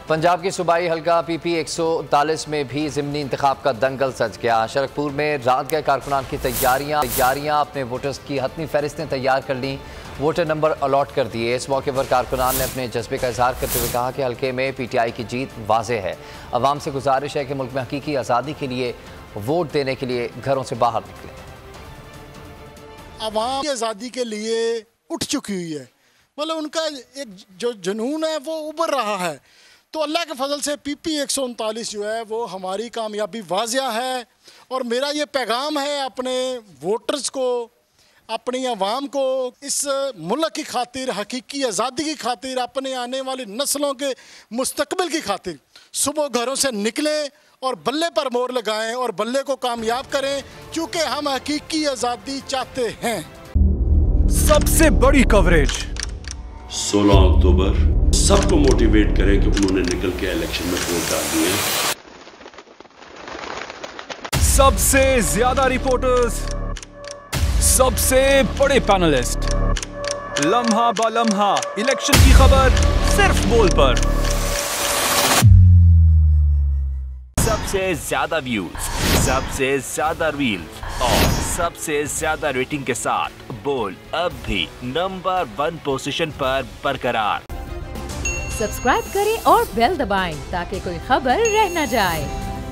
पंजाब की सूबाई हल्का PP 139 में भी ज़िमनी इंतखाब का दंगल सज गया। शरकपुर में रात गए कारकुनान की तैयारियां अपने वोटर्स की हतमी फहरिस्तें तैयार कर लीं, वोटर नंबर अलॉट कर दिए। इस मौके पर कारकुनान ने अपने जज्बे का इजहार करते हुए कहा कि हल्के में PTI की जीत वाज़ेह है। अवाम से गुजारिश है कि मुल्क में हकीकी आज़ादी के लिए वोट देने के लिए घरों से बाहर निकलें। अवाम की आज़ादी के लिए उठ चुकी हुई है, मतलब उनका एक जो जुनून है वो उभर रहा है। तो अल्लाह के फजल से PP 139 जो है वो हमारी कामयाबी वाज़िया है। और मेरा ये पैगाम है अपने वोटर्स को, अपनी आवाम को, इस मुल्क की खातिर, हकीकी आज़ादी की खातिर, अपने आने वाली नस्लों के मुस्तकबिल की खातिर सुबह घरों से निकलें और बल्ले पर मोहर लगाएं और बल्ले को कामयाब करें, क्योंकि हम हकीकी आज़ादी चाहते हैं। सबसे बड़ी कवरेज 16 अक्टूबर सबको मोटिवेट करें कि उन्होंने निकल के इलेक्शन में वोट डाल दिए। सबसे ज्यादा रिपोर्टर्स, सबसे बड़े पैनलिस्ट, लम्हा बा लम्हा इलेक्शन की खबर सिर्फ बोल पर। सबसे ज्यादा व्यूज, सबसे ज्यादा रील्स और सबसे ज्यादा रेटिंग के साथ बोल अब भी नंबर 1 पोजीशन पर बरकरार। सब्सक्राइब करें और बेल दबाएं ताकि कोई खबर रह न जाए।